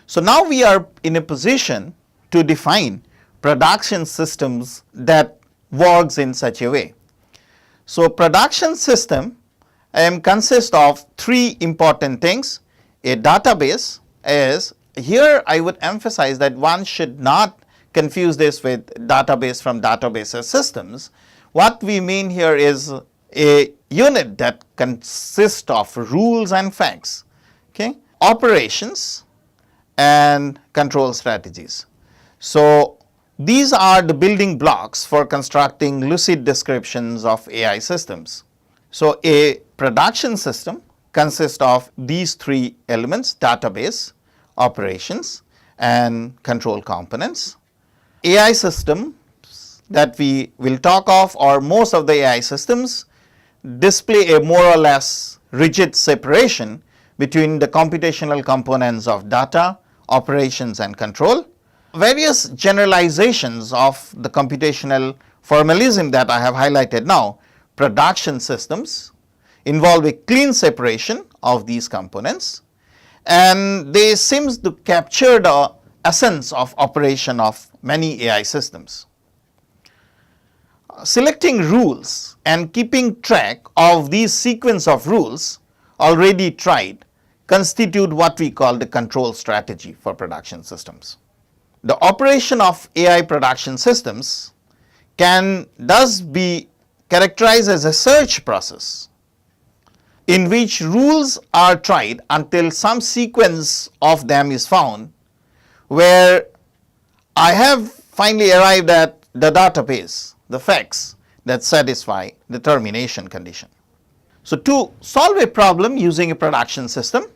So now we are in a position to define production systems that works in such a way. So production system consists of three important things. A database is, here I would emphasize that one should not confuse this with database from databases systems. What we mean here is a unit that consists of rules and facts, okay, operations and control strategies. So these are the building blocks for constructing lucid descriptions of AI systems. So a production system consists of these three elements: database, operations and control components. AI systems that we will talk of, or most of the AI systems, display a more or less rigid separation between the computational components of data, operations and control. Various generalizations of the computational formalism that I have highlighted now, production systems, involve a clean separation of these components, and they seem to capture the essence of operation of many AI systems. Selecting rules and keeping track of these sequence of rules already tried constitute what we call the control strategy for production systems. The operation of AI production systems can thus be characterized as a search process in which rules are tried until some sequence of them is found, where I have finally arrived at the database, the facts that satisfy the termination condition. So to solve a problem using a production system,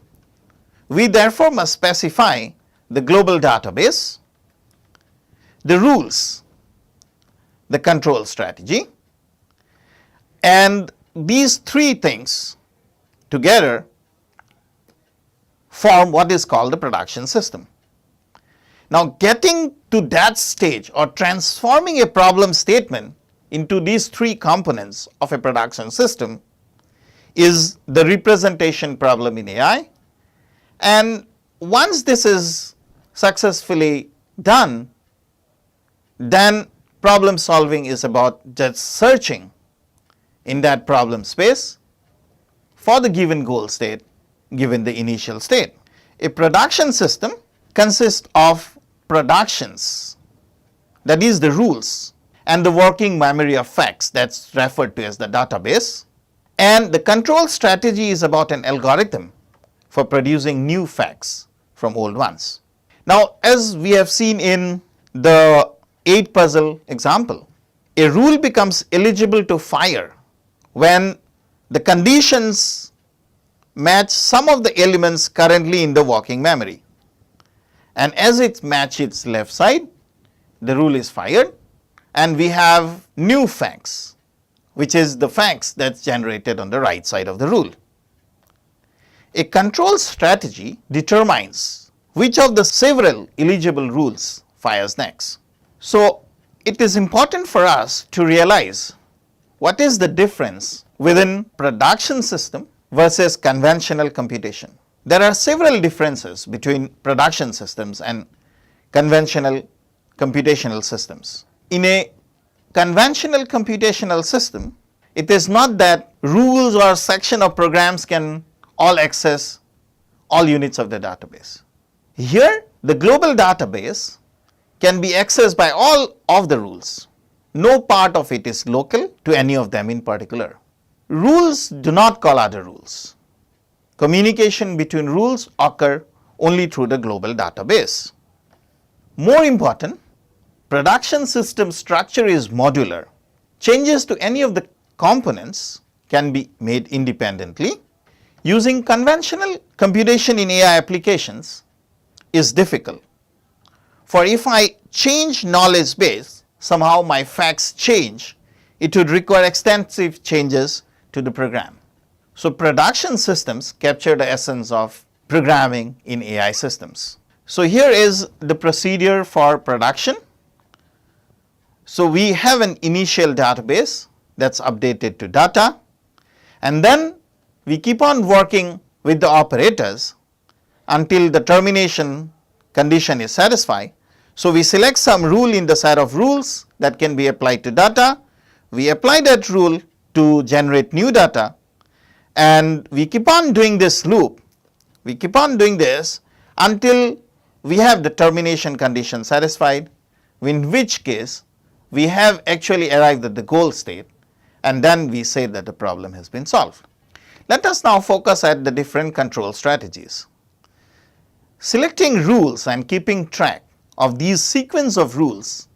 we therefore must specify the global database, the rules, the control strategy, and these three things together form what is called the production system. Now, getting to that stage, or transforming a problem statement into these three components of a production system, is the representation problem in AI. And once this is successfully done, then problem solving is about just searching in that problem space for the given goal state given the initial state. A production system consists of productions, that is the rules and the working memory of facts, that's referred to as the database, and the control strategy is about an algorithm for producing new facts from old ones. Now, as we have seen in the 8 puzzle example, a rule becomes eligible to fire when the conditions match some of the elements currently in the working memory, and as it matches its left side, the rule is fired and we have new facts, which is the facts that's generated on the right side of the rule. A control strategy determines which of the several eligible rules fires next. So it is important for us to realize what is the difference within production system versus conventional computation. There are several differences between production systems and conventional computational systems. In a conventional computational system, it is not that rules or section of programs can all access all units of the database. Here, the global database can be accessed by all of the rules. No part of it is local to any of them in particular. Rules do not call other rules. Communication between rules occur only through the global database. More important, production system structure is modular. Changes to any of the components can be made independently. Using conventional computation in AI applications is difficult. For if I change knowledge base, somehow my facts change, it would require extensive changes to the program. So production systems capture the essence of programming in AI systems. So here is the procedure for production. So we have an initial database that's updated to data, and then we keep on working with the operators until the termination condition is satisfied. So we select some rule in the set of rules that can be applied to data. We apply that rule to generate new data, and we keep on doing this loop. We keep on doing this until we have the termination condition satisfied, in which case we have actually arrived at the goal state, and then we say that the problem has been solved. Let us now focus at the different control strategies. Selecting rules and keeping track of these sequence of rules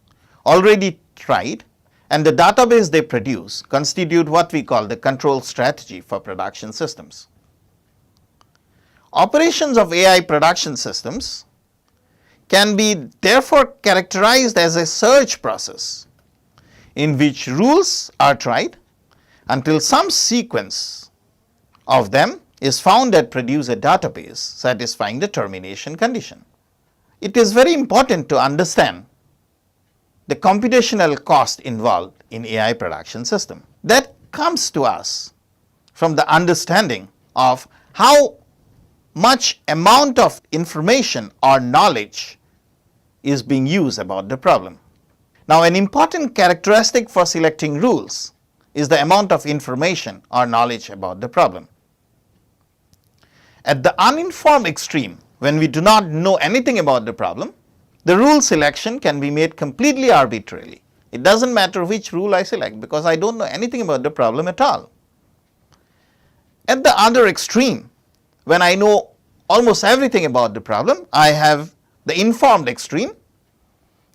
already tried and the database they produce constitute what we call the control strategy for production systems. Operations of AI production systems can be therefore characterized as a search process in which rules are tried until some sequence of them is found that produce a database satisfying the termination condition. It is very important to understand the computational cost involved in AI production system. That comes to us from the understanding of how much amount of information or knowledge is being used about the problem. Now, an important characteristic for selecting rules is the amount of information or knowledge about the problem. At the uninformed extreme, when we do not know anything about the problem, the rule selection can be made completely arbitrarily. It doesn't matter which rule I select because I don't know anything about the problem at all. At the other extreme, when I know almost everything about the problem, I have the informed extreme.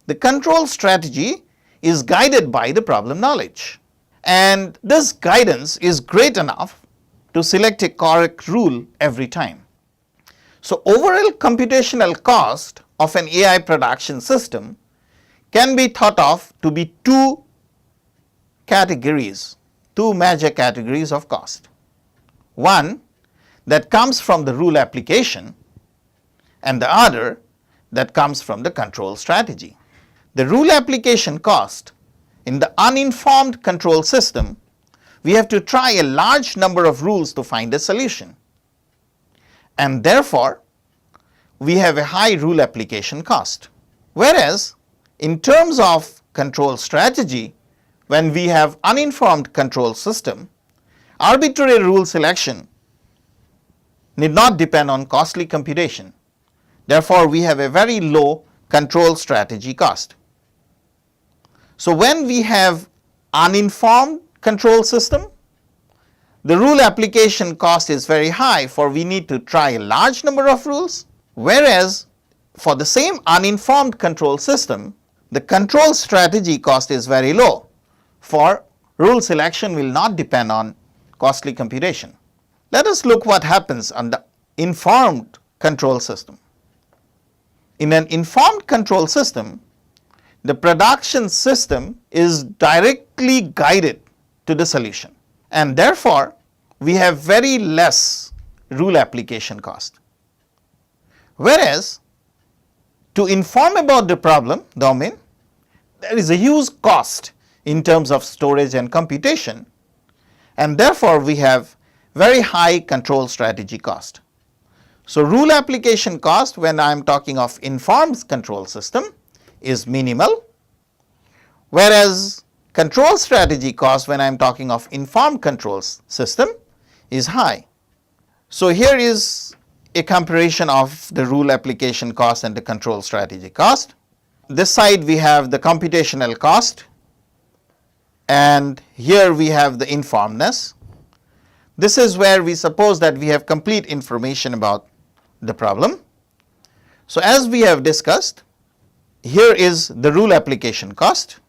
The control strategy is guided by the problem knowledge, and this guidance is great enough to select a correct rule every time. So overall computational cost of an AI production system can be thought of to be two major categories of cost. One that comes from the rule application and the other that comes from the control strategy. The rule application cost in the uninformed control system, we have to try a large number of rules to find a solution, and therefore we have a high rule application cost. Whereas in terms of control strategy, when we have uninformed control system, arbitrary rule selection need not depend on costly computation. Therefore, we have a very low control strategy cost. So when we have uninformed control system, the rule application cost is very high, for we need to try a large number of rules, whereas for the same uninformed control system, the control strategy cost is very low, for rule selection will not depend on costly computation. Let us look what happens on the informed control system. In an informed control system, the production system is directly guided to the solution, and therefore we have very less rule application cost. Whereas to inform about the problem domain, there is a huge cost in terms of storage and computation, and therefore we have very high control strategy cost. So rule application cost, when I am talking of informed control system, is minimal, whereas control strategy cost, when I am talking of informed control system, is high. So here is a comparison of the rule application cost and the control strategy cost. This side we have the computational cost, and here we have the informedness. This is where we suppose that we have complete information about the problem. So as we have discussed, here is the rule application cost.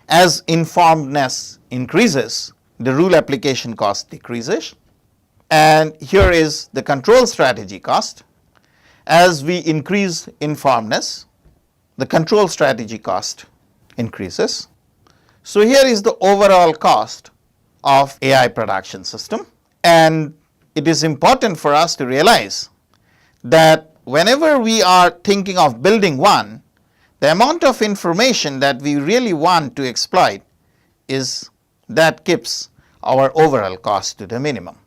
As informedness increases, the rule application cost decreases, and here is the control strategy cost. As we increase informedness, the control strategy cost increases. So here is the overall cost of AI production system, and it is important for us to realize that whenever we are thinking of building one, the amount of information that we really want to exploit is that keeps our overall cost to the minimum.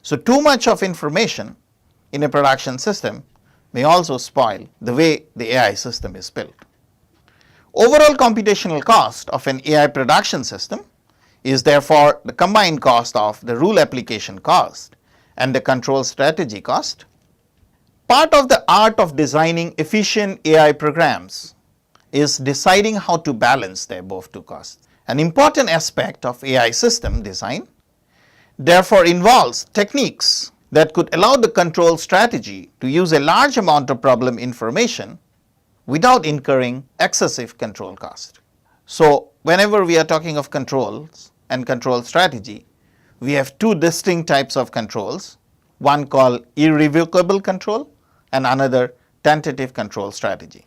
So too much of information in a production system may also spoil the way the AI system is built. Overall computational cost of an AI production system is therefore the combined cost of the rule application cost and the control strategy cost. Part of the art of designing efficient AI programs is deciding how to balance the above two costs. An important aspect of AI system design therefore involves techniques that could allow the control strategy to use a large amount of problem information without incurring excessive control cost. So, whenever we are talking of controls and control strategy, we have two distinct types of controls, one called irrevocable control and another tentative control strategy.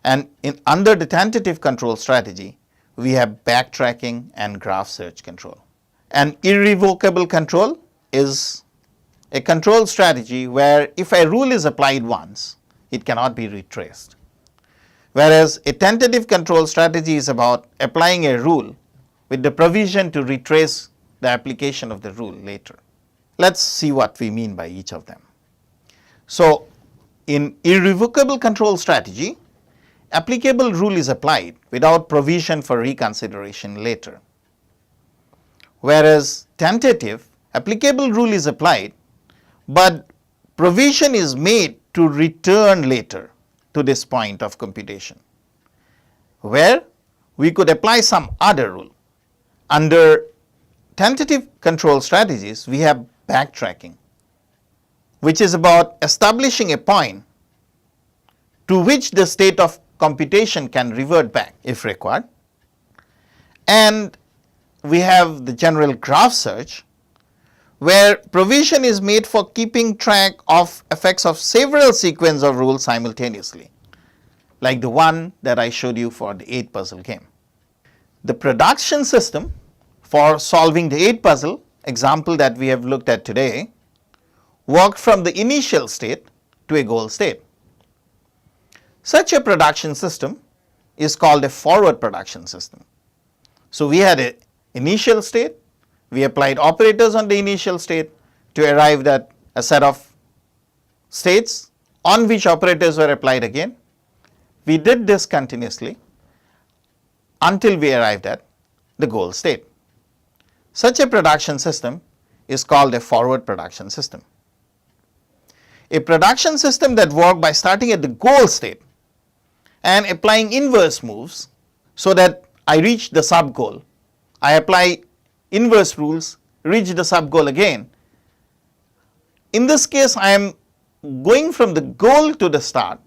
And under the tentative control strategy, we have backtracking and graph search control. An irrevocable control is a control strategy where if a rule is applied once, it cannot be retraced. Whereas a tentative control strategy is about applying a rule with the provision to retrace the application of the rule later. Let's see what we mean by each of them. So, in irrevocable control strategy, applicable rule is applied without provision for reconsideration later. Whereas tentative, applicable rule is applied, but provision is made to return later to this point of computation, where we could apply some other rule. Under tentative control strategies, we have backtracking, which is about establishing a point to which the state of computation can revert back if required. And we have the general graph search, where provision is made for keeping track of effects of several sequences of rules simultaneously, like the one that I showed you for the 8 puzzle game. The production system for solving the 8 puzzle example that we have looked at today worked from the initial state to a goal state. Such a production system is called a forward production system. So, we had an initial state, we applied operators on the initial state to arrive at a set of states on which operators were applied again. We did this continuously until we arrived at the goal state. Such a production system is called a forward production system. A production system that works by starting at the goal state and applying inverse moves so that I reach the sub goal. I apply inverse rules, reach the sub goal again. In this case, I am going from the goal to the start.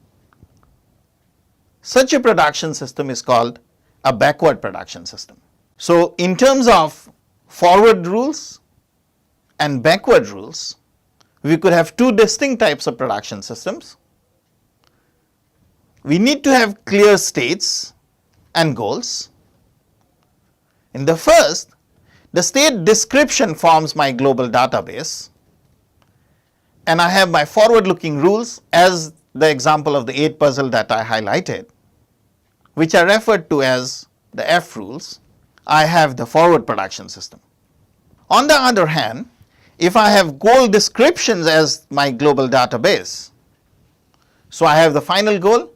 Such a production system is called a backward production system. So, in terms of forward rules and backward rules, we could have two distinct types of production systems. We need to have clear states and goals. In the first, the state description forms my global database, and I have my forward looking rules as the example of the 8 puzzle that I highlighted, which are referred to as the F rules. I have the forward production system. On the other hand, if I have goal descriptions as my global database, so I have the final goal,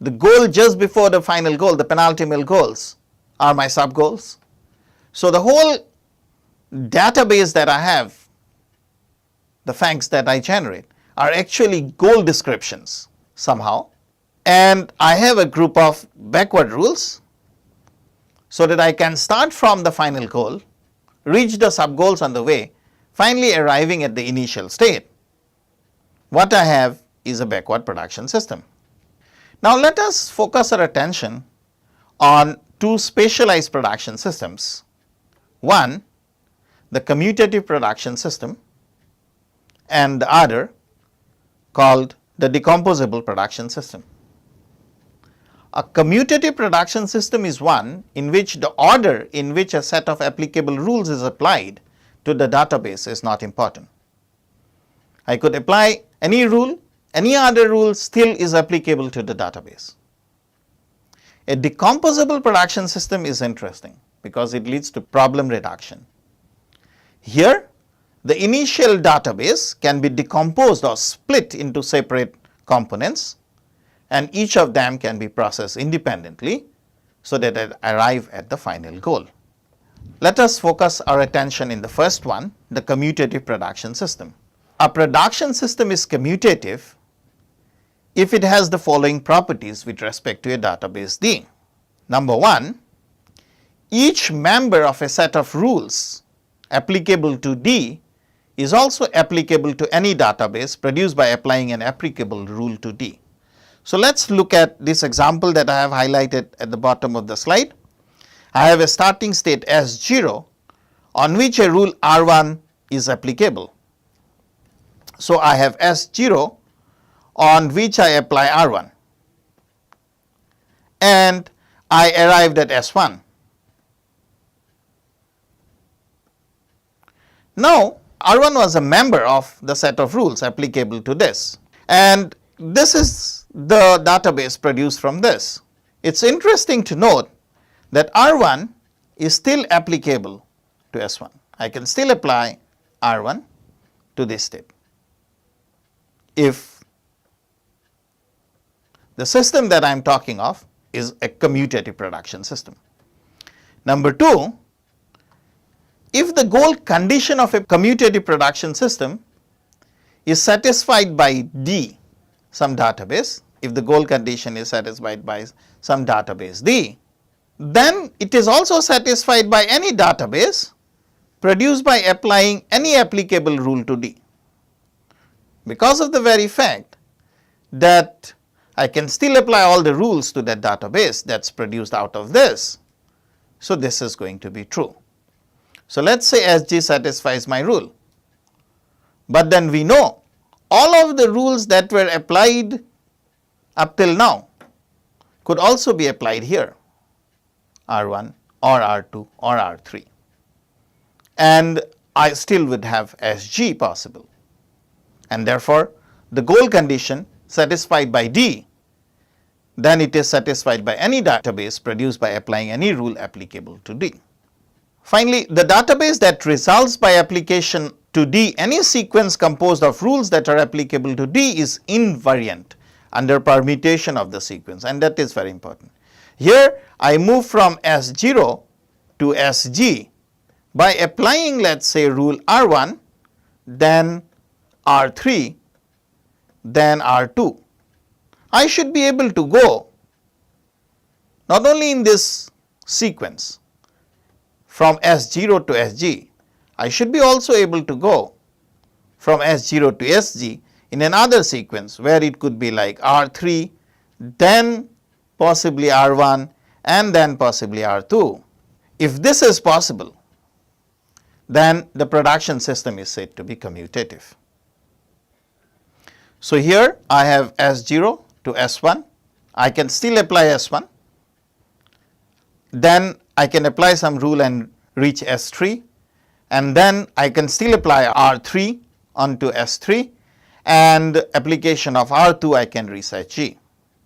the goal just before the final goal, the penultimate goals are my sub goals. So, the whole database that I have, the facts that I generate are actually goal descriptions somehow, and I have a group of backward rules so that I can start from the final goal, reach the sub goals on the way, finally arriving at the initial state. What I have is a backward production system. Now, let us focus our attention on two specialized production systems. One, the commutative production system, and the other called the decomposable production system. A commutative production system is one in which the order in which a set of applicable rules is applied to the database is not important. I could apply any rule, any other rule still is applicable to the database. A decomposable production system is interesting because it leads to problem reduction. Here, the initial database can be decomposed or split into separate components, and each of them can be processed independently so that it arrive at the final goal. Let us focus our attention in the first one, the commutative production system. A production system is commutative if it has the following properties with respect to a database D. Number one, each member of a set of rules applicable to D is also applicable to any database produced by applying an applicable rule to D. So, let us look at this example that I have highlighted at the bottom of the slide. I have a starting state S0 on which a rule R1 is applicable. So, I have S0 on which I apply R1 and I arrived at S1. Now, R1 was a member of the set of rules applicable to this, and this is the database produced from this. It is interesting to note that R1 is still applicable to S1. I can still apply R1 to this state if the system that I am talking of is a commutative production system. Number two, if the goal condition of a commutative production system is satisfied by D, some database, if the goal condition is satisfied by some database D, then it is also satisfied by any database produced by applying any applicable rule to D. Because of the very fact that I can still apply all the rules to that database that is produced out of this, so this is going to be true. So, let us say SG satisfies my rule, but then we know all of the rules that were applied up till now could also be applied here, R1 or R2 or R3, and I still would have SG possible, and therefore, the goal condition satisfied by D, then it is satisfied by any database produced by applying any rule applicable to D. Finally, the database that results by application to D any sequence composed of rules that are applicable to D is invariant under permutation of the sequence, and that is very important. Here I move from S0 to SG by applying, let us say, rule R1, then R3, then R2. I should be able to go not only in this sequence from S0 to SG, I should be also able to go from S0 to SG in another sequence where it could be like R3, then possibly R1 and then possibly R2. If this is possible, then the production system is said to be commutative. So, here I have S0 to S1, I can still apply S1, then I can apply some rule and reach S3, and then I can still apply R3 onto S3, and application of R2 I can reach SG.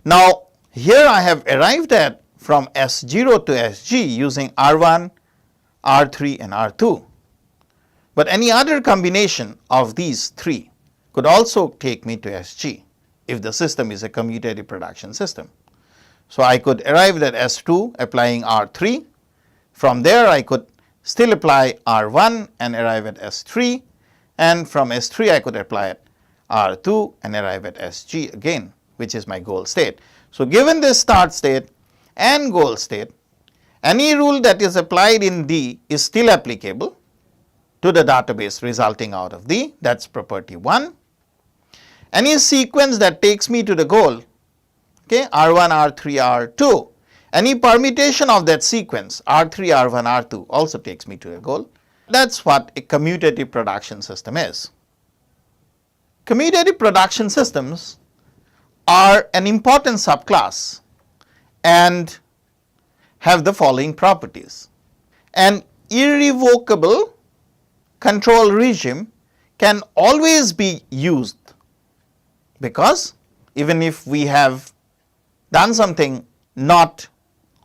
Now, here I have arrived at from S0 to SG using R1, R3 and R2, but any other combination of these three could also take me to SG if the system is a commutative production system. So, I could arrive at S2 applying R3, from there I could still apply R1 and arrive at S3, and from S3 I could apply R2 and arrive at SG again, which is my goal state. So, given this start state and goal state, any rule that is applied in D is still applicable to the database resulting out of D, that is property 1. Any sequence that takes me to the goal, okay, R1, R3, R2, any permutation of that sequence R3, R1, R2 also takes me to the goal. That is what a commutative production system is. Commutative production systems are an important subclass and have the following properties. An irrevocable control regime can always be used, because even if we have done something not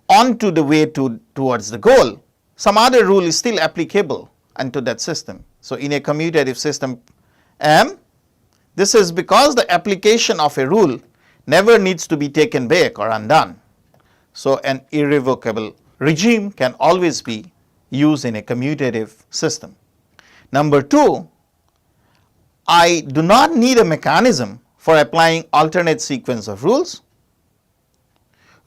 onto the way towards the goal, some other rule is still applicable unto that system. So, in a commutative system M, this is because the application of a rule never needs to be taken back or undone. So, an irrevocable regime can always be used in a commutative system. Number 2, I do not need a mechanism for applying alternate sequence of rules.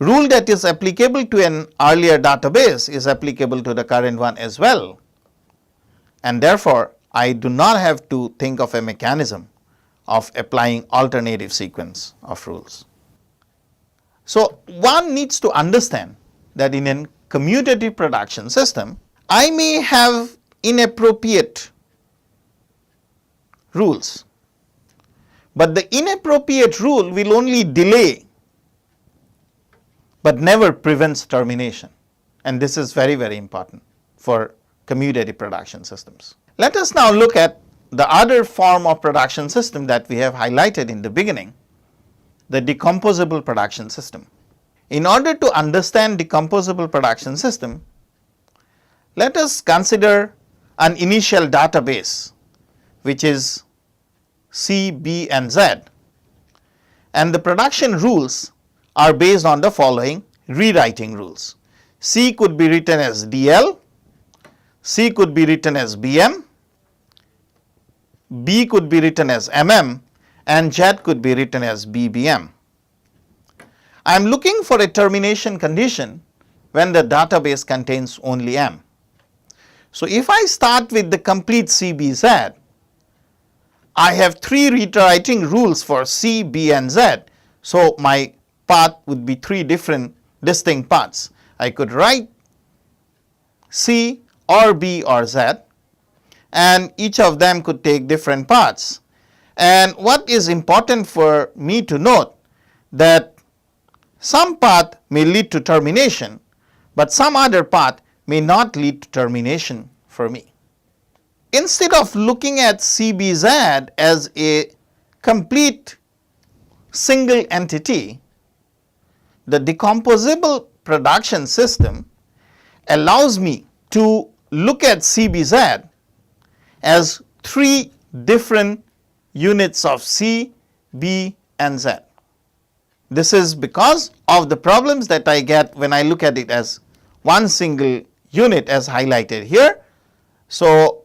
Rule that is applicable to an earlier database is applicable to the current one as well, and therefore, I do not have to think of a mechanism of applying alternative sequence of rules. So, one needs to understand that in a commutative production system, I may have inappropriate rules, but the inappropriate rule will only delay but never prevents termination, and this is very, very important for commutative production systems. Let us now look at the other form of production system that we have highlighted in the beginning, the decomposable production system. In order to understand decomposable production system, let us consider an initial database which is C, B and Z, and the production rules are based on the following rewriting rules. C could be written as DL, C could be written as BM, B could be written as MM, and Z could be written as BBM. I am looking for a termination condition when the database contains only M. So, if I start with the complete CBZ, I have 3 rewriting rules for C, B and Z. So, my path would be 3 different distinct paths. I could write C or B or Z, and each of them could take different paths. And what is important for me to note, that some path may lead to termination, but some other path may not lead to termination for me. Instead of looking at CBZ as a complete single entity, the decomposable production system allows me to look at CBZ as 3 different units of C, B and Z. This is because of the problems that I get when I look at it as one single unit as highlighted here. So,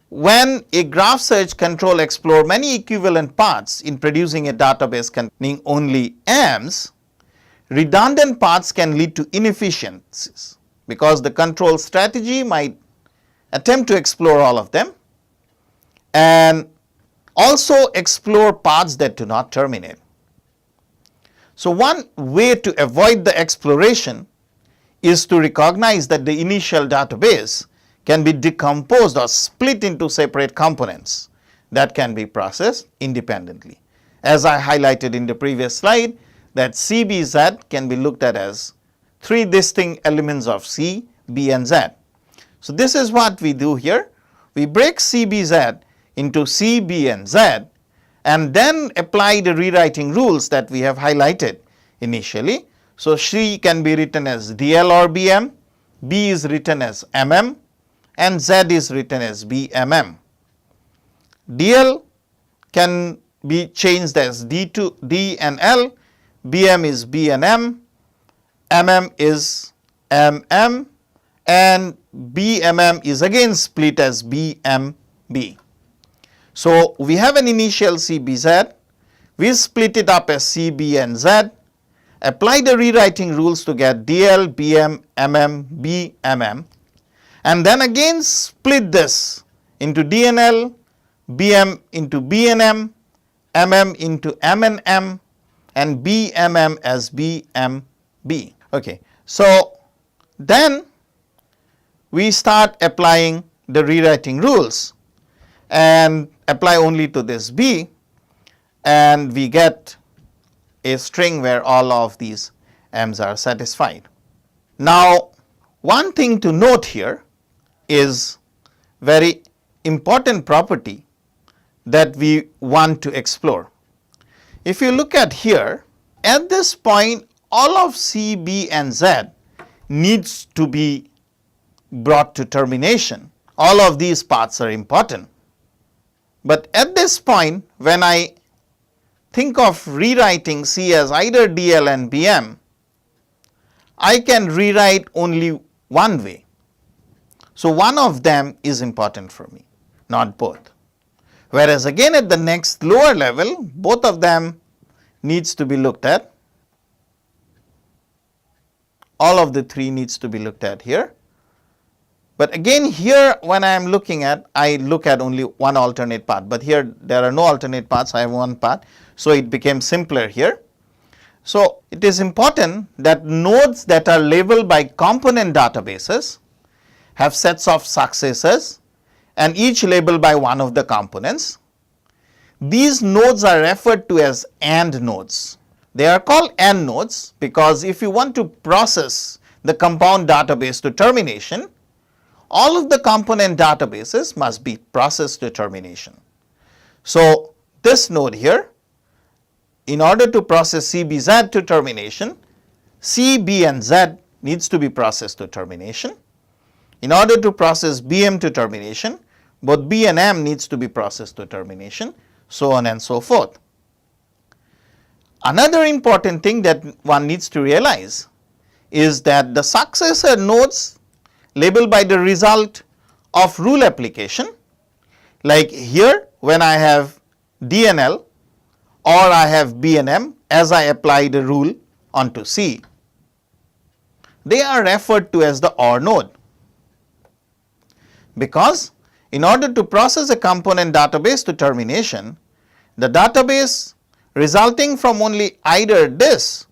when a graph search control explore many equivalent paths in producing a database containing only M's, redundant paths can lead to inefficiencies because the control strategy might attempt to explore all of them and also explore paths that do not terminate. So, one way to avoid the exploration is to recognize that the initial database can be decomposed or split into separate components that can be processed independently. As I highlighted in the previous slide, that CBZ can be looked at as 3 distinct elements of C, B and Z. So, this is what we do here. We break CBZ into C, B and Z and then apply the rewriting rules that we have highlighted initially. So, C can be written as DL or BM, B is written as MM and Z is written as BMM. DL can be changed as D to D and L, BM is B and M, MM is MM and BMM is again split as BMB. So, we have an initial CBZ, we split it up as C, B and Z, apply the rewriting rules to get DL, BM, MM, BMM and then again split this into D and L, BM into B and M, MM into M and M and BMM as BMB. Okay. So, then we start applying the rewriting rules and apply only to this B and we get a string where all of these M's are satisfied. Now, one thing to note here is very important property that we want to explore. If you look at here, at this point all of C, B and Z needs to be brought to termination all of these paths are important. But at this point, when I think of rewriting C as either DL and BM, I can rewrite only one way. So one of them is important for me, not both. Whereas again at the next lower level, both of them needs to be looked at. All of the three needs to be looked at here. But again here when I am looking at, I look at only one alternate path, but here there are no alternate paths, I have one path, so it became simpler here. So it is important that nodes that are labeled by component databases have sets of successors and each labeled by one of the components. These nodes are referred to as AND nodes. They are called AND nodes because if you want to process the compound database to termination, all of the component databases must be processed to termination. So this node here, in order to process C, B, Z to termination, C, B and Z needs to be processed to termination. In order to process BM to termination, both B and M needs to be processed to termination, so on and so forth. Another important thing that one needs to realize is that the successor nodes labeled by the result of rule application, like here when I have D and L or I have B and M as I apply the rule onto C, they are referred to as the OR node. Because in order to process a component database to termination, the database resulting from only either this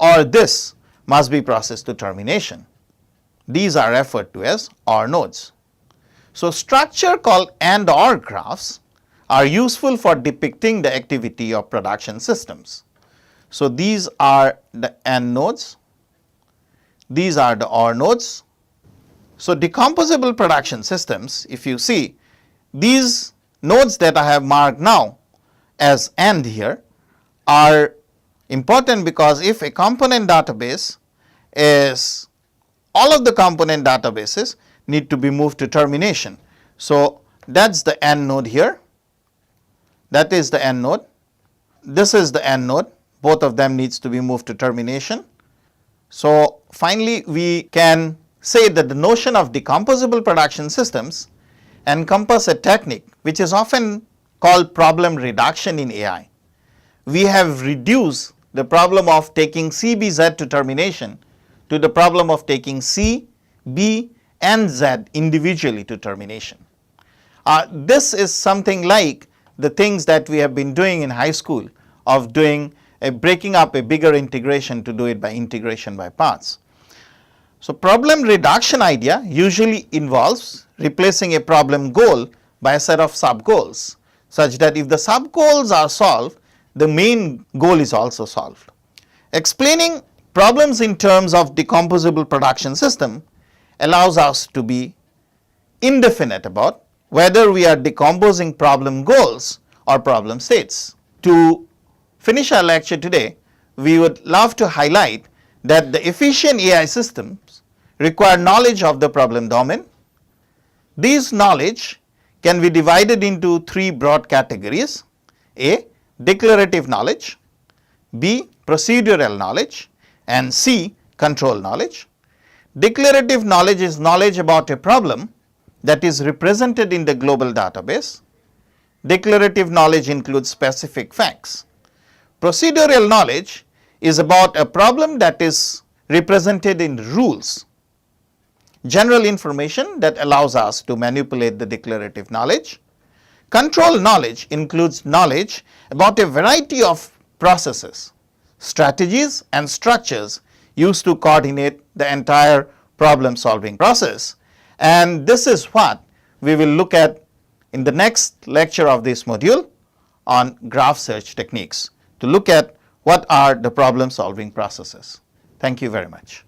or this must be processed to termination. These are referred to as OR nodes. So structure called AND OR graphs are useful for depicting the activity of production systems. So these are the AND nodes, these are the OR nodes. So decomposable production systems, if you see, these nodes that I have marked now as AND here are important because if a component database is, all of the component databases need to be moved to termination. So that's the AND node here, that is the AND node, this is the AND node, both of them needs to be moved to termination. So finally we can say that the notion of decomposable production systems encompass a technique which is often called problem reduction in AI. We have reduced the problem of taking C, B, Z to termination to the problem of taking C, B and Z individually to termination. This is something like the things that we have been doing in high school of doing breaking up a bigger integration to do it by integration by parts. So problem reduction idea usually involves replacing a problem goal by a set of sub goals such that if the sub goals are solved, the main goal is also solved. Explaining problems in terms of decomposable production system allows us to be indefinite about whether we are decomposing problem goals or problem states. To finish our lecture today, we would love to highlight that the efficient AI systems require knowledge of the problem domain. These knowledge can be divided into three broad categories: A, declarative knowledge, B, procedural knowledge, and C, control knowledge. Declarative knowledge is knowledge about a problem that is represented in the global database. Declarative knowledge includes specific facts. Procedural knowledge is about a problem that is represented in rules, general information that allows us to manipulate the declarative knowledge. Control knowledge includes knowledge about a variety of processes, strategies and structures used to coordinate the entire problem solving process. And this is what we will look at in the next lecture of this module on graph search techniques, to look at what are the problem solving processes. Thank you very much.